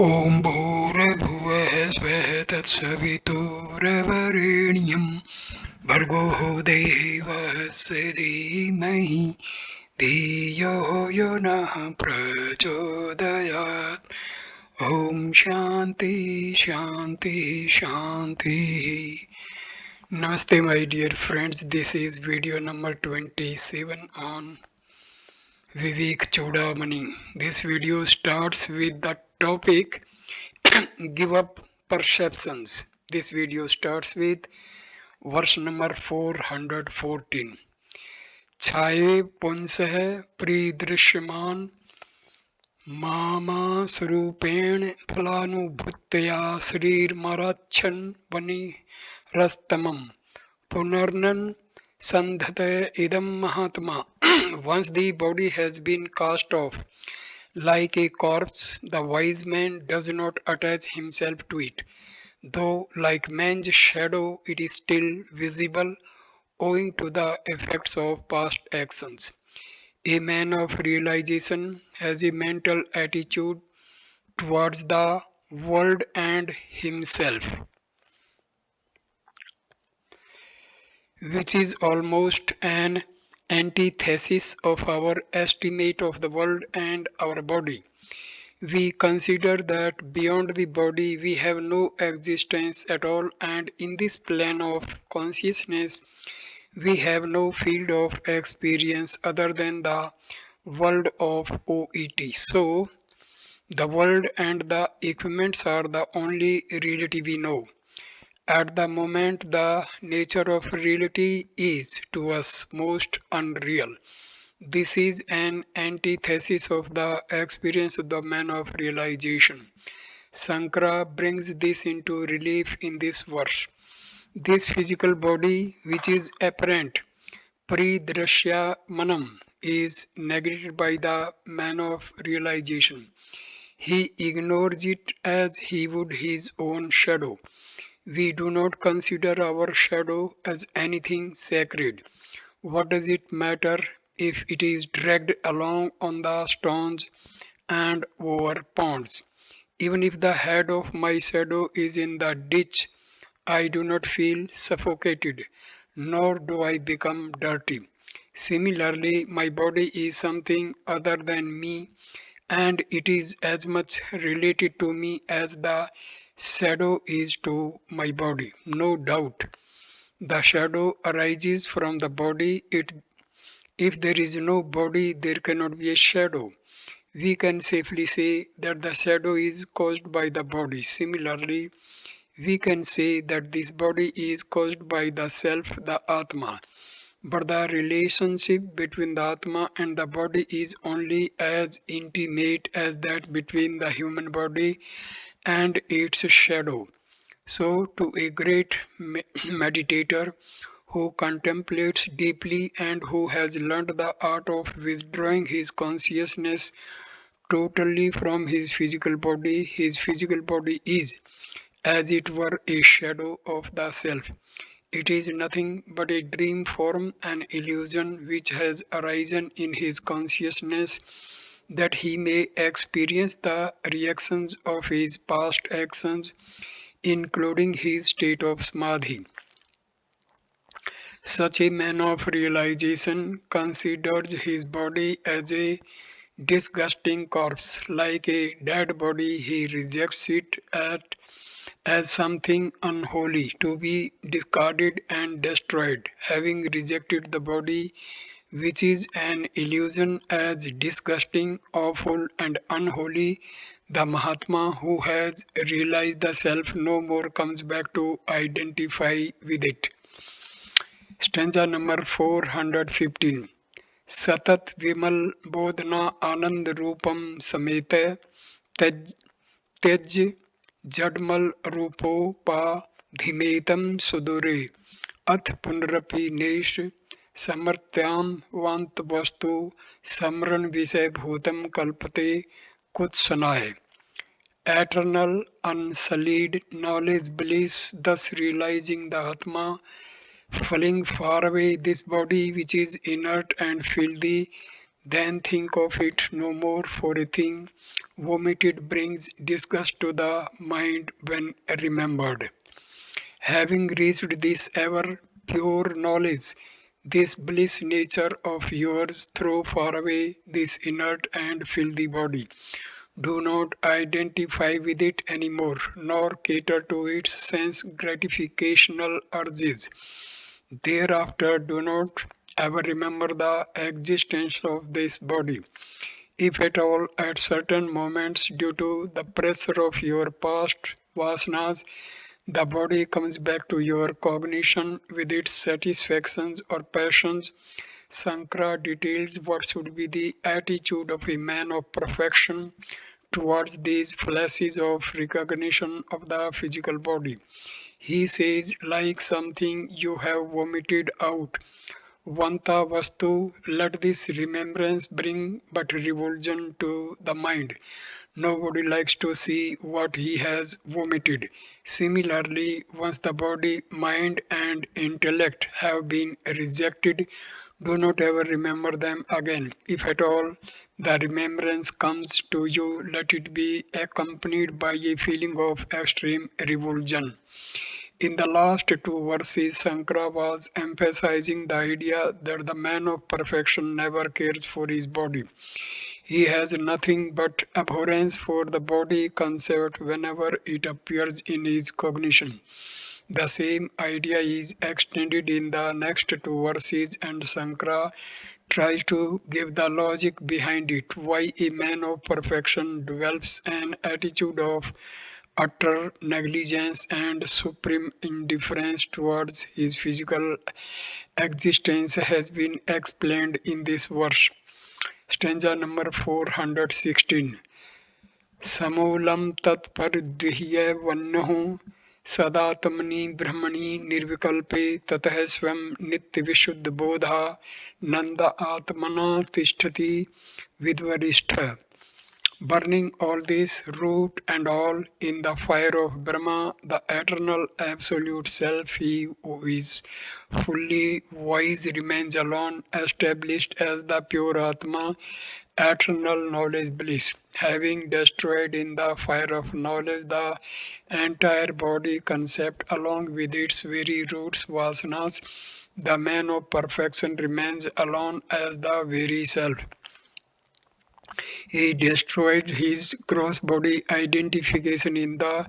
ॐ भूर्भुवः स्वः तत्सवितुर्वरेण्यं भर्गो देवस्य धीमहि धियो यो नः प्रचोदयात् ॐ शान्ति शान्ति शान्तिः. Namaste my dear friends, this is video number 27 on Vivekachudamani. This video starts with the topic give up perceptions. This video starts with verse number 414. छाये पुंसः परिदृश्यमान मामा स्वरूपेण फलानुभूतया शरीरमरच्छन् वनिरस्तमं पुनर्नन् sandhata idam mahatma. Once the body has been cast off like a corpse, the wise man does not attach himself to it, though like man's shadow it is still visible owing to the effects of past actions. A man of realization has a mental attitude towards the world and himself, which is almost an antithesis of our estimate of the world and our body. We consider that beyond the body we have no existence at all, and in this plane of consciousness we have no field of experience other than the world of OET. So, the world and the equipments are the only reality we know. At the moment, the nature of reality is to us most unreal. This is an antithesis of the experience of the man of realization. Shankara brings this into relief in this verse. This physical body, which is apparent, Pridrashya Manam, is negated by the man of realization. He ignores it as he would his own shadow. We do not consider our shadow as anything sacred. What does it matter if it is dragged along on the stones and over ponds? Even if the head of my shadow is in the ditch, I do not feel suffocated, nor do I become dirty. Similarly, my body is something other than me, and it is as much related to me as the shadow is to my body. No doubt, the shadow arises from the body. If there is no body, there cannot be a shadow. We can safely say that the shadow is caused by the body. Similarly, we can say that this body is caused by the self, the Atma. But the relationship between the Atma and the body is only as intimate as that between the human body and its shadow. So, to a great meditator who contemplates deeply and who has learned the art of withdrawing his consciousness totally from his physical body is, as it were, a shadow of the self. It is nothing but a dream form, an illusion which has arisen in his consciousness that he may experience the reactions of his past actions, including his state of samadhi. Such a man of realization considers his body as a disgusting corpse. Like a dead body, he rejects it as something unholy to be discarded and destroyed. Having rejected the body, which is an illusion, as disgusting, awful, and unholy, the Mahatma who has realized the self no more comes back to identify with it. Stanza number 415. Satat Vimal Bodhana Anand Rupam Samete Tej Jadmal Rupo Pa Dhimetam Sudure Ath Punrapi Nesh Samartyam Vant Vastu Samran Visay Bhutam Kalpate Kutsanaye. Eternal, unsullied knowledge bliss, thus realizing the Atma, falling far away this body which is inert and filthy, Then think of it no more for a thing. Vomited brings disgust to the mind when remembered. Having reached this ever pure knowledge, this bliss nature of yours, throw far away this inert and filthy body. Do not identify with it anymore, nor cater to its sense gratificational urges. Thereafter, do not ever remember the existence of this body. If at all, at certain moments, due to the pressure of your past vasanas, the body comes back to your cognition with its satisfactions or passions. Shankara details what should be the attitude of a man of perfection towards these flashes of recognition of the physical body. He says, like something you have vomited out. Vanta Vastu, let this remembrance bring but revulsion to the mind. Nobody likes to see what he has vomited. Similarly, once the body, mind, and intellect have been rejected, do not ever remember them again. If at all the remembrance comes to you, let it be accompanied by a feeling of extreme revulsion. In the last two verses, Shankara was emphasizing the idea that the man of perfection never cares for his body. He has nothing but abhorrence for the body concept whenever it appears in his cognition. The same idea is extended in the next two verses, and Shankara tries to give the logic behind it. Why a man of perfection develops an attitude of utter negligence and supreme indifference towards his physical existence has been explained in this verse. Stanza number 416. समूलं तत्परद्विहीयवन्यः सदात्मनि ब्रह्मणि निर्विकल्पे ततः स्वयं नित्यविशुद्धबोधः नन्द आत्मना तिष्ठति विद्वरिष्ठ. Burning all this, root and all, in the fire of Brahma, the eternal absolute self, he who is fully wise remains alone, established as the pure Atma, eternal knowledge bliss. Having destroyed in the fire of knowledge the entire body concept along with its very roots, vasanas, the man of perfection remains alone as the very self. He destroyed his cross-body identification in the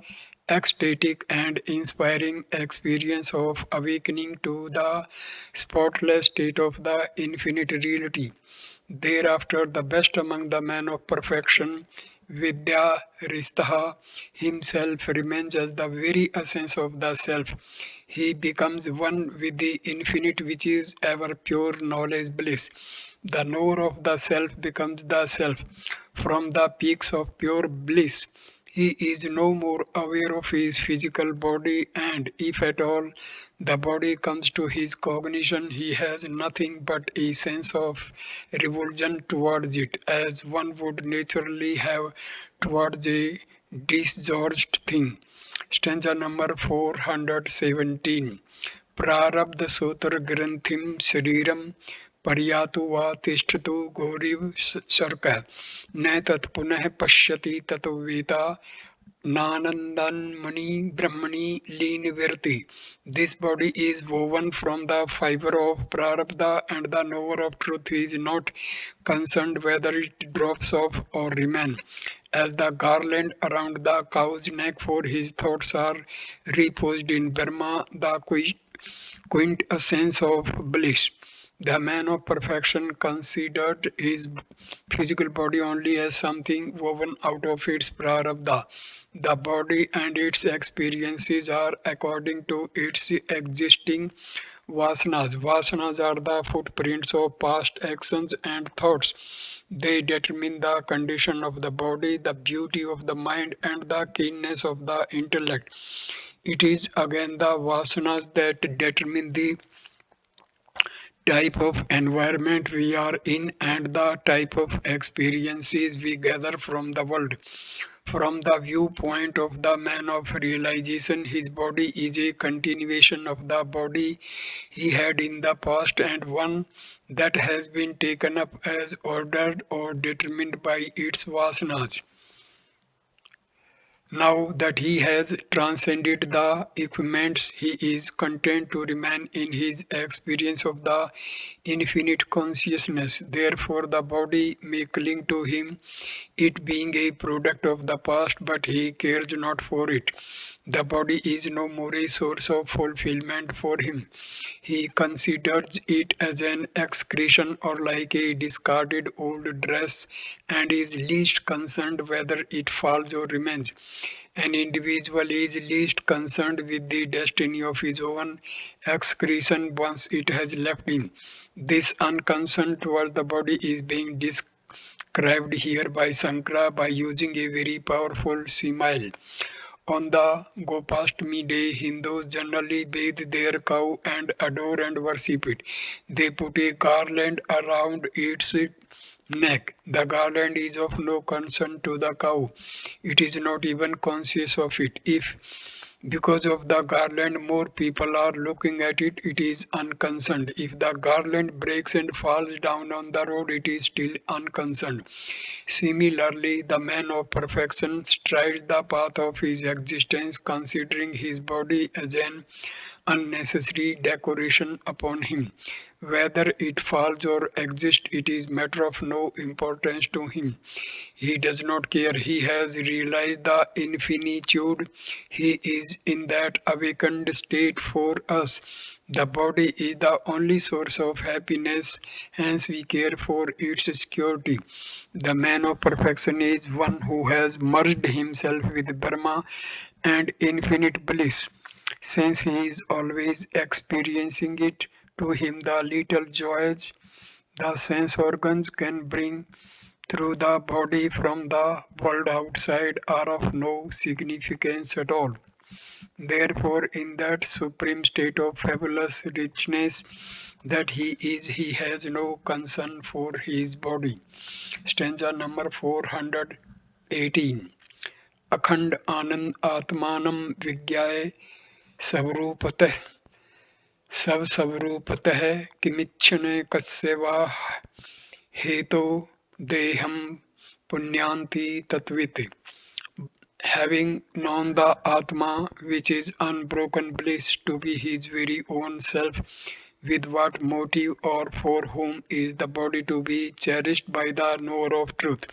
ecstatic and inspiring experience of awakening to the spotless state of the infinite reality. Thereafter, the best among the men of perfection, Vidya Ristaha, himself remains as the very essence of the self. He becomes one with the infinite, which is ever pure knowledge bliss. The knower of the self becomes the self. From the peaks of pure bliss, he is no more aware of his physical body, and if at all the body comes to his cognition, he has nothing but a sense of revulsion towards it, as one would naturally have towards a disgorged thing. Stanza number 417. प्रारब्ध सोतर ग्रंथिम शरीरम पर्यातु वा तिष्ठतु गौरीव shark न तत्पुनः पश्यति ततो वेता Nanandanmani Brahmani Leen Virti. This body is woven from the fiber of Prarabdha, and the knower of truth is not concerned whether it drops off or remain. As the garland around the cow's neck, for his thoughts are reposed in Brahma, the quintessence of bliss. The man of perfection considered his physical body only as something woven out of its prarabdha. The body and its experiences are according to its existing vasanas. Vasanas are the footprints of past actions and thoughts. They determine the condition of the body, the beauty of the mind, and the keenness of the intellect. It is again the vasanas that determine the type of environment we are in and the type of experiences we gather from the world. From the viewpoint of the man of realization, his body is a continuation of the body he had in the past and one that has been taken up as ordered or determined by its vasanas. Now that he has transcended the equipments, he is content to remain in his experience of the infinite consciousness. Therefore, the body may cling to him, it being a product of the past, but he cares not for it. The body is no more a source of fulfillment for him. He considers it as an excretion or like a discarded old dress and is least concerned whether it falls or remains. An individual is least concerned with the destiny of his own excretion once it has left him. This unconcern towards the body is being described here by Shankara by using a very powerful simile. On the Gopastami day, Hindus generally bathe their cow and adore and worship it. They put a garland around its neck. The garland is of no concern to the cow. It is not even conscious of it. If because of the garland more people are looking at it, it is unconcerned. If the garland breaks and falls down on the road, it is still unconcerned. Similarly, the man of perfection strides the path of his existence, considering his body as an unnecessary decoration upon him. Whether it falls or exists, it is matter of no importance to him. He does not care. He has realized the infinitude. He is in that awakened state for us. The body is the only source of happiness, hence we care for its security. The man of perfection is one who has merged himself with Brahma and infinite bliss. Since he is always experiencing it, to him the little joys the sense organs can bring through the body from the world outside are of no significance at all. Therefore, in that supreme state of fabulous richness that he is, he has no concern for his body. Stanza number 418. अखंड आनंद आत्मानम विज्ञाय स्वरूपतः सब स्वरूपतः किमिच्छन कस्य वा हेतो deham punyanti tattviti. Having known the Atma, which is unbroken bliss, to be his very own self, with what motive or for whom is the body to be cherished by the knower of truth?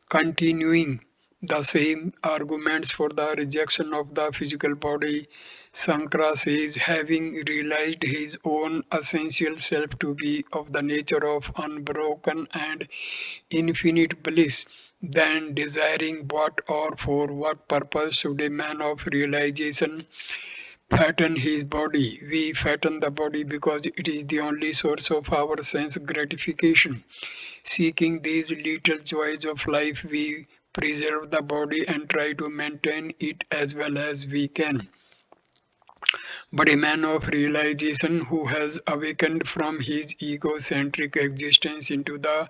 Continuing the same arguments for the rejection of the physical body, Shankara says, having realized his own essential self to be of the nature of unbroken and infinite bliss, then desiring what or for what purpose should a man of realization fatten his body? We fatten the body because it is the only source of our sense gratification. Seeking these little joys of life, we preserve the body and try to maintain it as well as we can. But a man of realization who has awakened from his egocentric existence into the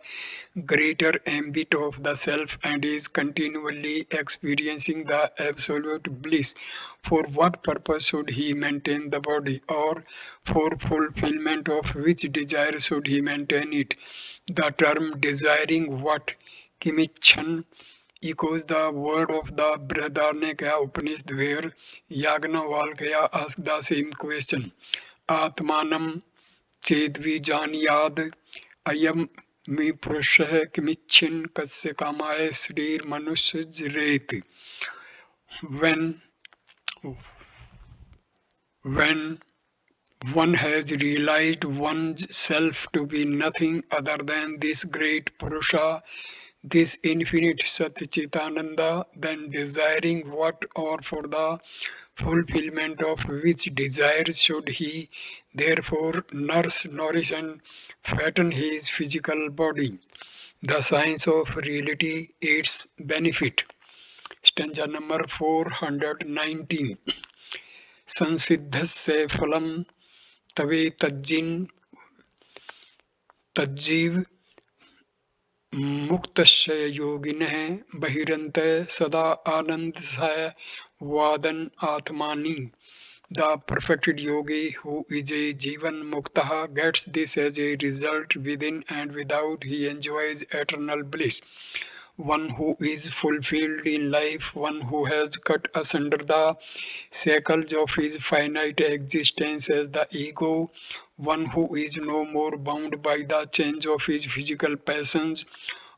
greater ambit of the self and is continually experiencing the absolute bliss. For what purpose should he maintain the body, or for fulfillment of which desire should he maintain it? The term desiring what, Kimichan, echoes the word of the Brihadaranyaka Upanishad where Yagnavalkya asked the same question. Atmanam chedvijaniyad ayam me purushah kimichin kasya kamaya srir manushajret. When when one has realized oneself to be nothing other than this great Purusha, this infinite Satchitananda, then desiring what or for the fulfillment of which desires should he therefore nourish and fatten his physical body. The science of reality, its benefit. Stanza number 419. संसिद्धस्य फलं तवे तज्जिन् तज्जीव मुक्तस्य योगिनः बहिरन्तः सदा आनन्दस्य वादन आत्मानि. The perfected yogi who is a Jivan Muktaha gets this as a result within and without. He enjoys eternal bliss. One who is fulfilled in life, one who has cut asunder the shackles of his finite existence as the ego, one who is no more bound by the change of his physical passions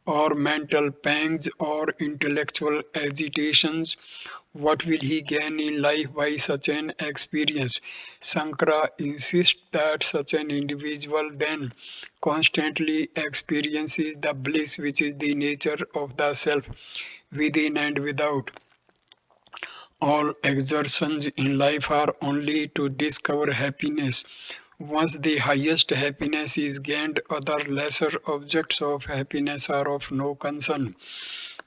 or mental pangs or intellectual agitations. What will he gain in life by such an experience? Shankara insists that such an individual then constantly experiences the bliss which is the nature of the self within and without. All exertions in life are only to discover happiness. Once the highest happiness is gained, other lesser objects of happiness are of no concern.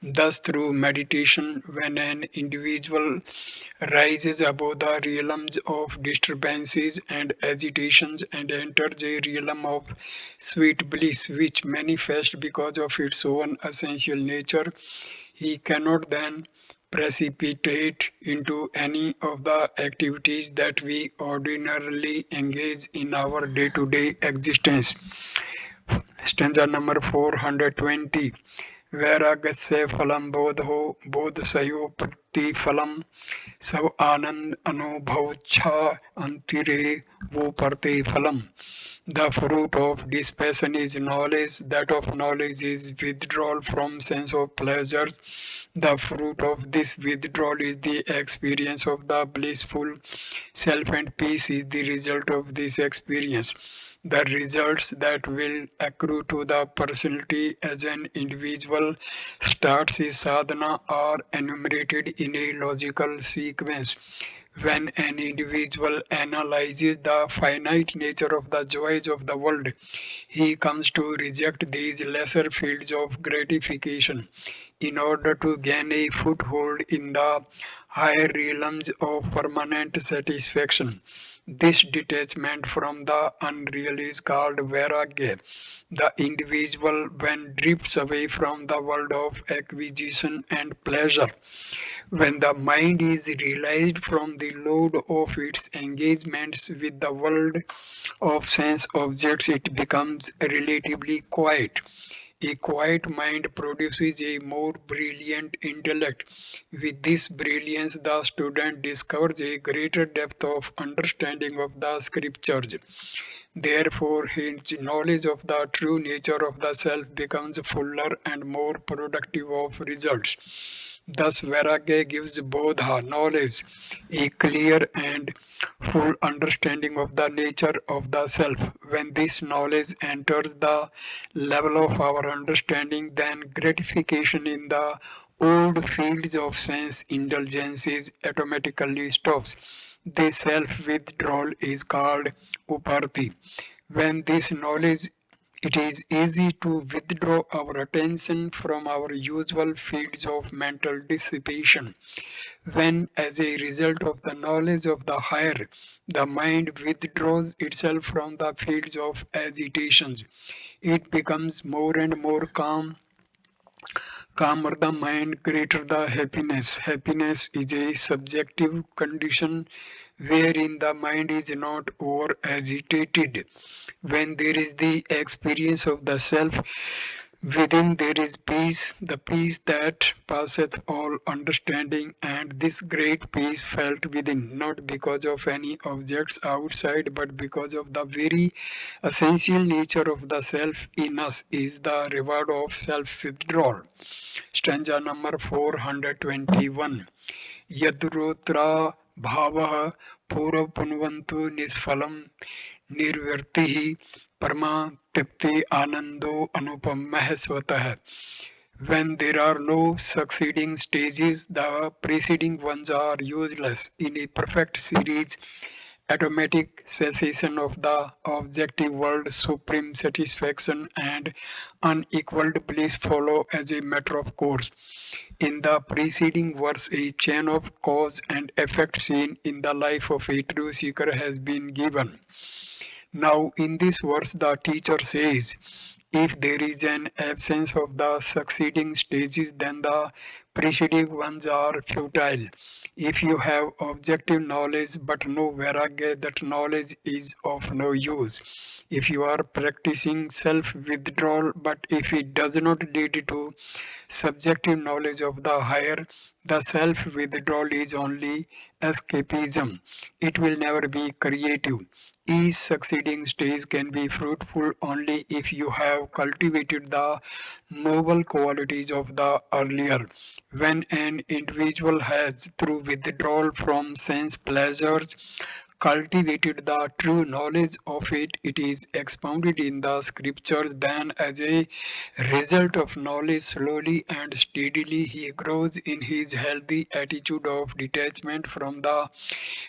Thus, through meditation, when an individual rises above the realms of disturbances and agitations and enters a realm of sweet bliss, which manifests because of its own essential nature, he cannot then precipitate into any of the activities that we ordinarily engage in our day to day existence. Stanza number 420. वैराग्यस्य फलं बोधो बोधसयो प्रतिफलम सब आनंद अनुभवच्छा अंतिरे वो परते फलम. The fruit of dispassion is knowledge. That of knowledge is withdrawal from sense of pleasure. The fruit of this withdrawal is the experience of the blissful self, and peace is the result of this experience. The results that will accrue to the personality as an individual starts his sadhana are enumerated in a logical sequence. When an individual analyzes the finite nature of the joys of the world, he comes to reject these lesser fields of gratification in order to gain a foothold in the higher realms of permanent satisfaction. This detachment from the unreal is called vairagya. The individual, when drifts away from the world of acquisition and pleasure, when the mind is released from the load of its engagements with the world of sense objects, it becomes relatively quiet. A quiet mind produces a more brilliant intellect. With this brilliance, the student discovers a greater depth of understanding of the scriptures. Therefore, his knowledge of the true nature of the self becomes fuller and more productive of results. Thus, Vairagya gives Bodha, knowledge, a clear and full understanding of the nature of the self. When this knowledge enters the level of our understanding, then gratification in the old fields of sense indulgences automatically stops. This self withdrawal is called uparti. When this knowledge, it is easy to withdraw our attention from our usual fields of mental dissipation. When, as a result of the knowledge of the higher, the mind withdraws itself from the fields of agitations, it becomes more and more calm. Calmer the mind, greater the happiness. Happiness is a subjective condition wherein the mind is not over agitated. When there is the experience of the self, within there is peace, the peace that passeth all understanding, and this great peace felt within, not because of any objects outside, but because of the very essential nature of the self in us, is the reward of self withdrawal. Stanza number 421. Yadrotra bhavah purvapunvantu nisfalam nirvartihi parma tipti anando anupamah swatah. When there are no succeeding stages, the preceding ones are useless. In a perfect series, automatic cessation of the objective world, supreme satisfaction, and unequaled bliss follow as a matter of course. In the preceding verse, a chain of cause and effect seen in the life of a true seeker has been given. Now, in this verse, the teacher says, if there is an absence of the succeeding stages, then the preceding ones are futile. If you have objective knowledge but no vairagya, that knowledge is of no use. If you are practicing self withdrawal, but if it does not lead to subjective knowledge of the higher, the self withdrawal is only escapism. It will never be creative. Each succeeding stage can be fruitful only if you have cultivated the noble qualities of the earlier. When an individual has, through withdrawal from sense pleasures, cultivated the true knowledge of it, it is expounded in the scriptures. Then, as a result of knowledge, slowly and steadily he grows in his healthy attitude of detachment from the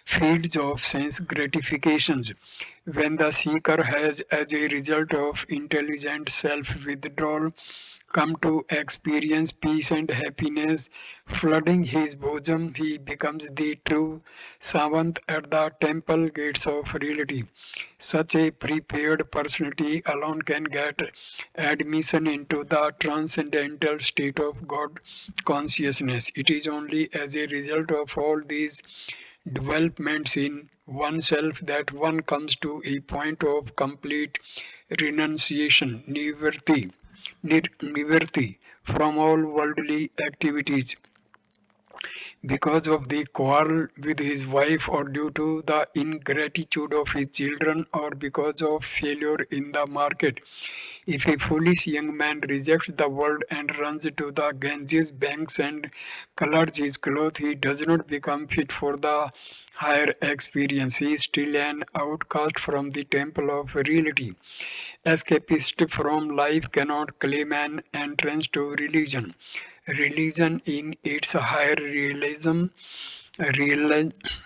fields of sense gratifications. When the seeker has, as a result of intelligent self withdrawal, come to experience peace and happiness flooding his bosom, he becomes the true servant at the temple gates of reality. Such a prepared personality alone can get admission into the transcendental state of God consciousness. It is only as a result of all these developments in oneself that one comes to a point of complete renunciation, nivritti from all worldly activities because of the quarrel with his wife or due to the ingratitude of his children or because of failure in the market. If a foolish young man rejects the world and runs to the Ganges banks and colors his clothes, he does not become fit for the higher experience. He is still an outcast from the temple of reality. Escapist from life cannot claim an entrance to religion. Religion in its higher real-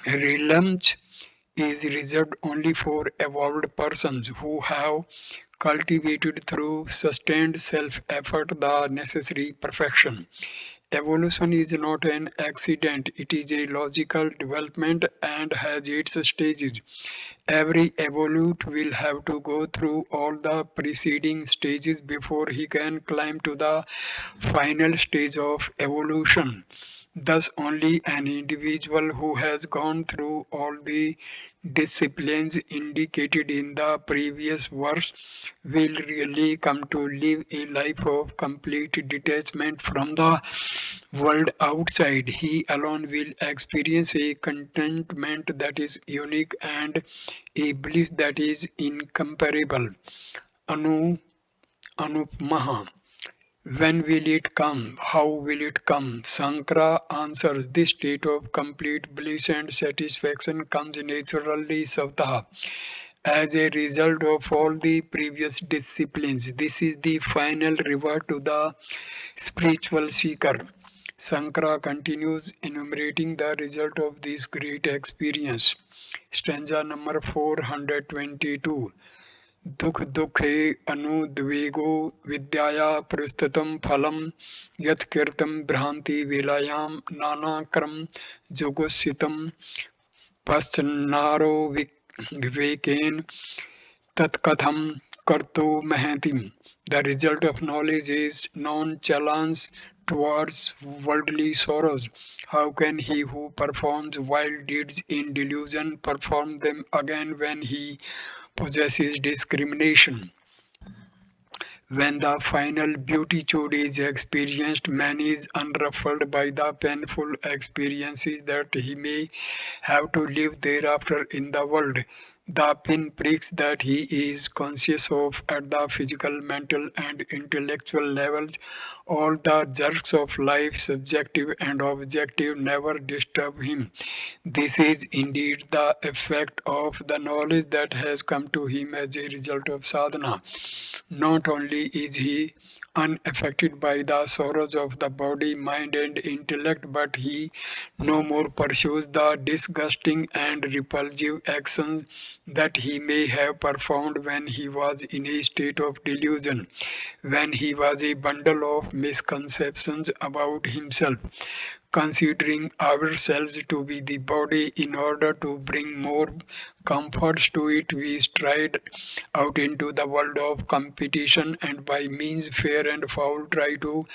realms is reserved only for evolved persons who have cultivated through sustained self effort the necessary perfection. Evolution is not an accident, it is a logical development and has its stages. Every evolute will have to go through all the preceding stages before he can climb to the final stage of evolution. Thus, only an individual who has gone through all the disciplines indicated in the previous verse will really come to live a life of complete detachment from the world outside. He alone will experience a contentment that is unique and a bliss that is incomparable. Anu Anupmaha. When will it come? How will it come? Shankara answers, this state of complete bliss and satisfaction comes naturally Savtaha. As a result of all the previous disciplines, this is the final reward to the spiritual seeker. Shankara continues enumerating the result of this great experience. Stanza number 422. दुख दुखे अनुद्वेगो विद्याया प्रस्तुतं फलं यत्कृतं भ्रांति विलयां नानाक्रम जुगुप्सितं पश्चन्नारो विवेकेन तत्कथं कर्तुमर्हति. The result of knowledge is nonchalance towards worldly sorrows. How can he who performs wild deeds in delusion perform them again when he possesses discrimination? When the final beatitude is experienced, man is unruffled by the painful experiences that he may have to live thereafter in the world. The pinpricks that he is conscious of at the physical, mental, and intellectual levels, all the jerks of life, subjective and objective, never disturb him. This is indeed the effect of the knowledge that has come to him as a result of sadhana. Not only is he unaffected by the sorrows of the body, mind, and intellect, but he no more pursues the disgusting and repulsive actions that he may have performed when he was in a state of delusion, when he was a bundle of misconceptions about himself. considering ourselves to be the body. In order to bring more comforts to it, we stride out into the world of competition and by means fair and foul try to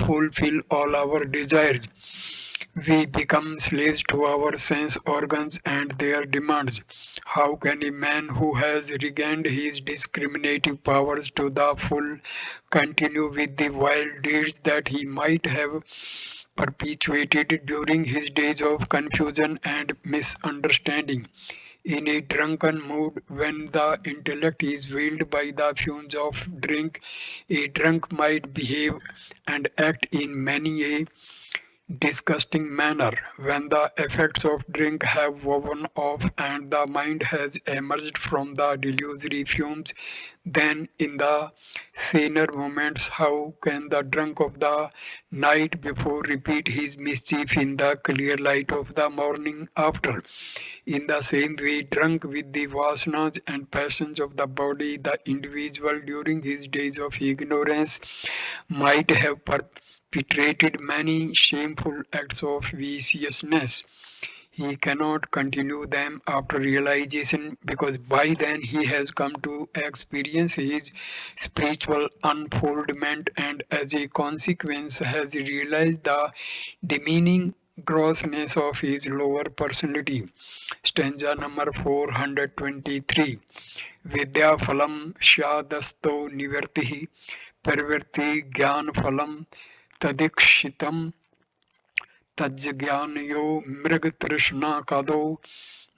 fulfill all our desires. We become slaves to our sense organs and their demands. How can a man who has regained his discriminative powers to the full continue with the wild deeds that he might have perpetuated during his days of confusion and misunderstanding? In a drunken mood, when the intellect is veiled by the fumes of drink, a drunk might behave and act in many a disgusting manner. When the effects of drink have worn off and the mind has emerged from the delusory fumes, then in the saner moments, how can the drunk of the night before repeat his mischief in the clear light of the morning after? In the same way, drunk with the vasanas and passions of the body, the individual during his days of ignorance might have perpetrated many shameful acts of viciousness. He cannot continue them after realization because by then he has come to experience his spiritual unfoldment and as a consequence has realized the demeaning grossness of his lower personality. Stanza number 423. Vidya phalam shadasto nivartihi perverti jnana phalam tadikshitam तज्ज्ञानयो मृगतृष्णाकादौ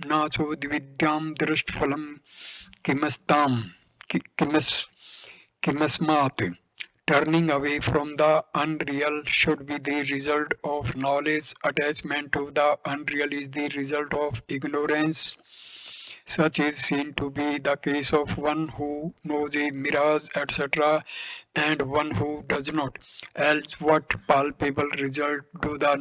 नाचोद्विद्यां दृष्टफलं किमस्तां किमस्मात्. Turning away from the unreal should be the result of knowledge. Attachment to the unreal is the result of ignorance. Such is seen to be the case of one who knows a mirage, etc., and one who does not. Else, what palpable result do the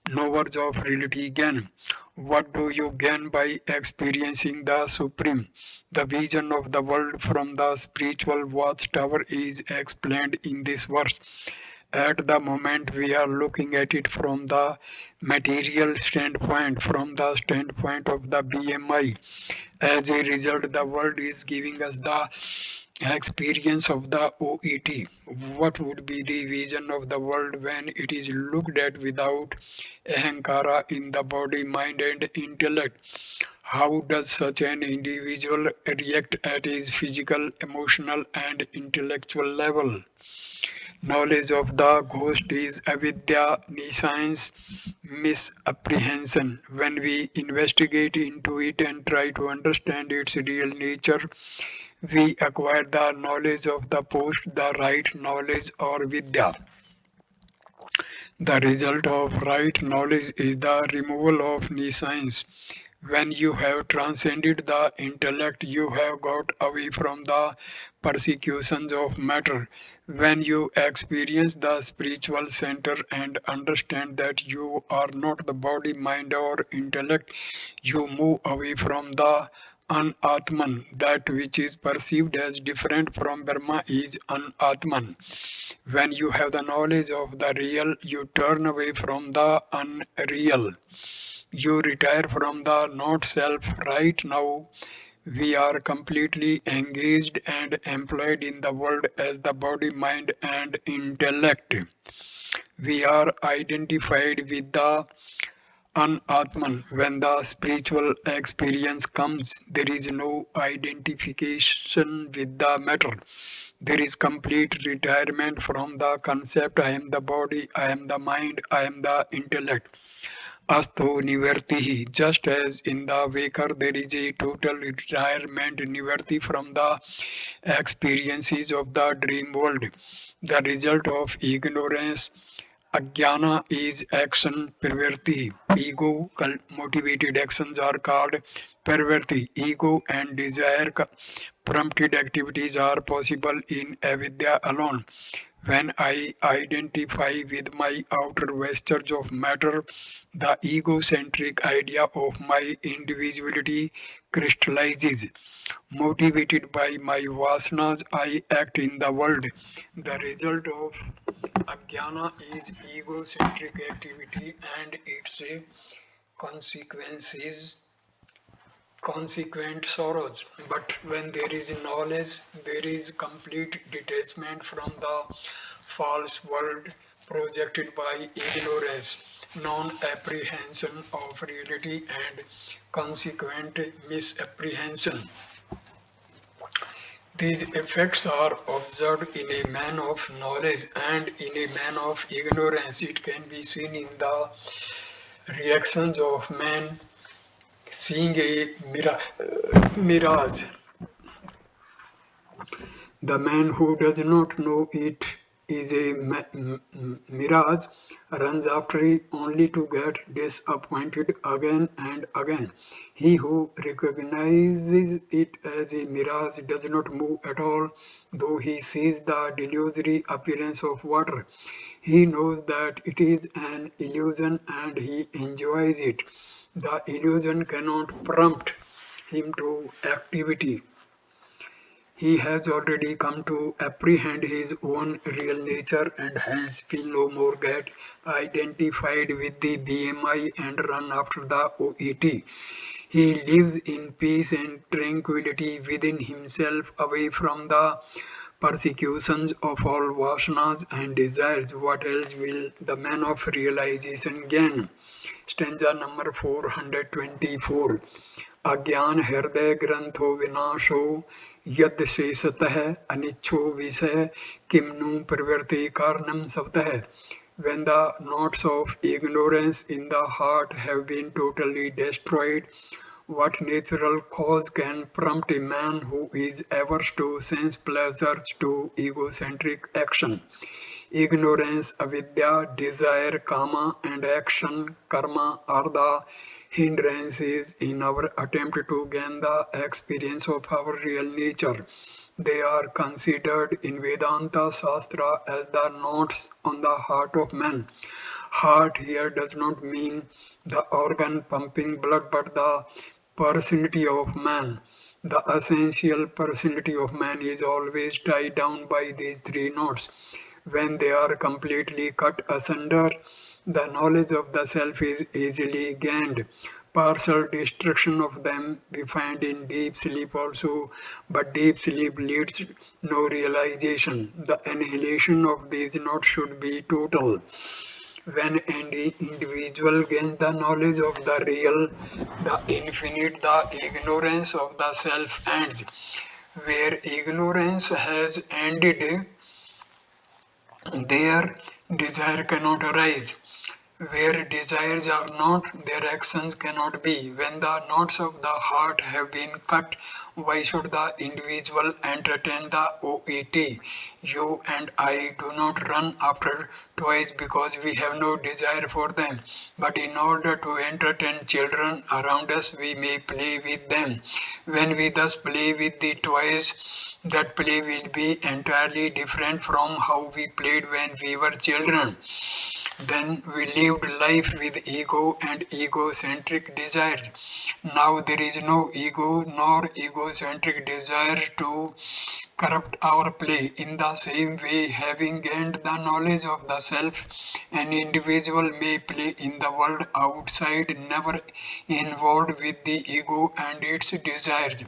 knowers of reality gain? What do you gain by experiencing the Supreme? The vision of the world from the spiritual watchtower is explained in this verse. At the moment we are looking at it from the material standpoint, from the standpoint of the BMI. As a result, the world is giving us the experience of the OET. What would be the vision of the world when it is looked at without Ahankara in the body, mind, and intellect? How does such an individual react at his physical, emotional, and intellectual level? Knowledge of the ghost is avidya, nescience, misapprehension. When we investigate into it and try to understand its real nature, we acquire the knowledge of the post, the right knowledge or vidya. The result of right knowledge is the removal of nescience. When you have transcended the intellect, you have got away from the persecutions of matter. When you experience the spiritual center and understand that you are not the body, mind, or intellect, you move away from the Anatman. That which is perceived as different from Brahma is Anatman. When you have the knowledge of the real, you turn away from the unreal. You retire from the not self. Right now, we are completely engaged and employed in the world as the body, mind, and intellect. We are identified with the Anatman. When the spiritual experience comes, there is no identification with the matter. There is complete retirement from the concept I am the body, I am the mind, I am the intellect. Asto nivartihi. Just as in the waker there is a total retirement nivarti from the experiences of the dream world. The result of ignorance Ajnana is action perverti. Ego motivated actions are called perverti. Ego and desire prompted activities are possible in avidya alone. When I identify with my outer vestige of matter, the egocentric idea of my individuality crystallizes. Motivated by my vasanas, I act in the world. The result of ajnana is egocentric activity and its consequences consequent sorrows. But when there is knowledge, there is complete detachment from the false world projected by ignorance, non apprehension of reality, and consequent misapprehension. These effects are observed in a man of knowledge and in a man of ignorance. It can be seen in the reactions of man seeing a mirage. The man who does not know it is a mirage runs after it only to get disappointed again and again. He who recognizes it as a mirage does not move at all, though he sees the delusory appearance of water. He knows that it is an illusion and he enjoys it. The illusion cannot prompt him to activity. He has already come to apprehend his own real nature and hence will no more get identified with the BMI and run after the OET. He lives in peace and tranquility within himself, away from the persecutions of all vasanas and desires. What else will the man of realization gain? Stanza number 424. अज्ञान हृदय ग्रंथो विनाशो यद शेषतः अनिच्छो विषय किम्नु प्रवृत्ति कारणम स्वतः. When the knots of ignorance in the heart have been totally destroyed, what natural cause can prompt a man who is averse to sense pleasures to egocentric action? Ignorance, avidya, desire, kama, and action, karma, are the hindrances in our attempt to gain the experience of our real nature. They are considered in Vedanta Shastra as the knots on the heart of man. Heart here does not mean the organ pumping blood but the personality of man. The essential personality of man is always tied down by these three knots. When they are completely cut asunder, the knowledge of the self is easily gained. Partial destruction of them we find in deep sleep also, but deep sleep leads no realization. The annihilation of these knots should be total. When an individual gains the knowledge of the real, the infinite, the ignorance of the self ends. Where ignorance has ended, there desire cannot arise. Where desires are not, their actions cannot be. When the knots of the heart have been cut, why should the individual entertain the OET? You and I do not run after toys because we have no desire for them. But in order to entertain children around us, we may play with them. When we thus play with the toys, that play will be entirely different from how we played when we were children. Then we lived life with ego and egocentric desires. Now there is no ego nor egocentric desire to corrupt our play. In the same way, having gained the knowledge of the self, an individual may play in the world outside, never involved with the ego and its desires.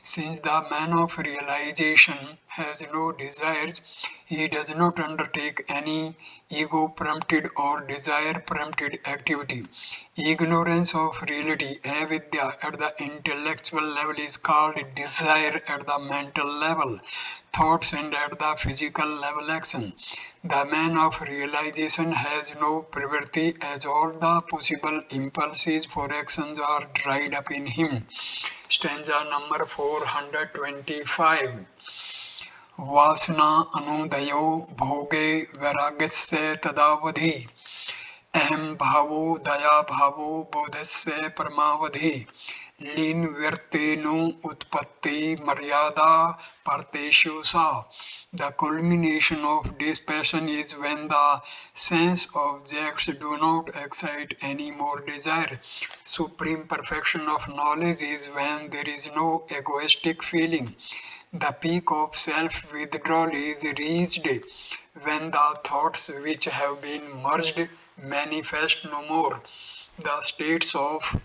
Since the man of realization has no desires, he does not undertake any ego prompted or desire prompted activity. Ignorance of reality, avidya, at the intellectual level is called desire at the mental level, thoughts, and at the physical level action. The man of realization has no pravritti, as all the possible impulses for actions are dried up in him. Stanza number 425. वासना अनुदयो भोगे वैराग्यस्य तदावधि. Aham bhavo daya bhavo bodhasya paramavadhi lean व्यर्तेनु utpatti maryada parteshu sa. The culmination of this passion is when the sense objects do not excite any more desire. Supreme perfection of knowledge is when there is no egoistic feeling. The peak of self withdrawal is reached when the thoughts which have been merged manifest no more. The states of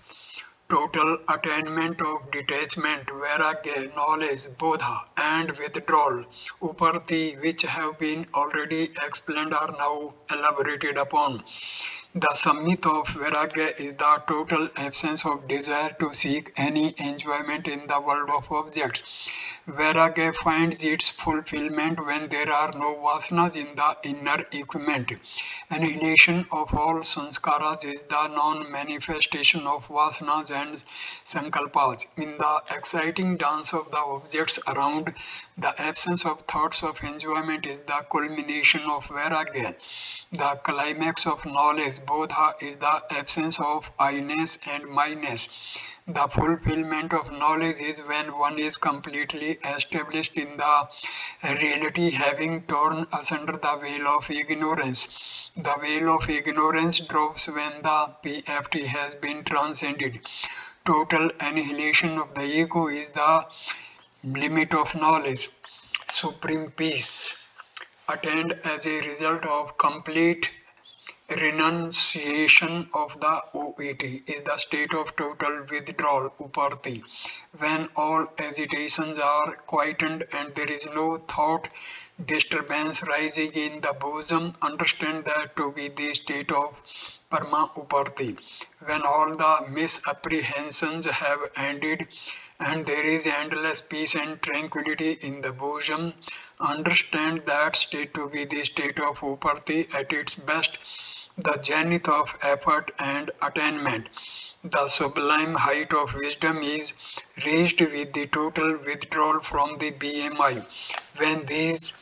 total attainment of detachment, vairagya, knowledge, bodha, and withdrawal, upati, which have been already explained, are now elaborated upon. The summit of Vairagya is the total absence of desire to seek any enjoyment in the world of objects. Vairagya finds its fulfillment when there are no vasanas in the inner equipment. Annihilation of all sanskaras is the non-manifestation of vasanas and sankalpas. In the exciting dance of the objects around, the absence of thoughts of enjoyment is the culmination of Vairagya. The climax of knowledge, bodha, is the absence of I-ness and my-ness. The fulfillment of knowledge is when one is completely established in the reality, having torn asunder the veil of ignorance. The veil of ignorance drops when the PFT has been transcended. Total annihilation of the ego is the limit of knowledge. Supreme peace, attained as a result of complete renunciation of the OET, is the state of total withdrawal, Uparti, when all agitations are quietened and there is no thought disturbance rising in the bosom. Understand that to be the state of Parma Uparti, when all the misapprehensions have ended and there is endless peace and tranquility in the bosom. Understand that state to be the state of Uparti at its best, the zenith of effort and attainment. The sublime height of wisdom is reached with the total withdrawal from the BMI. When these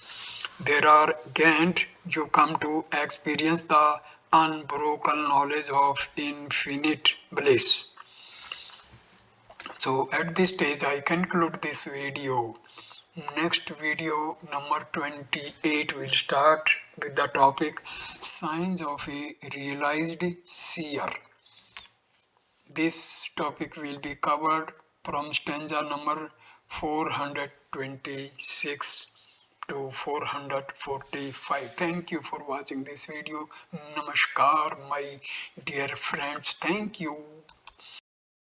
there are gained, you come to experience the unbroken knowledge of infinite bliss. So at this stage I conclude this video. Next video number 28 will start with the topic signs of a realized seer. This topic will be covered from stanza number 426 to 445. Thank you for watching this video. Namaskar, my dear friends. Thank you.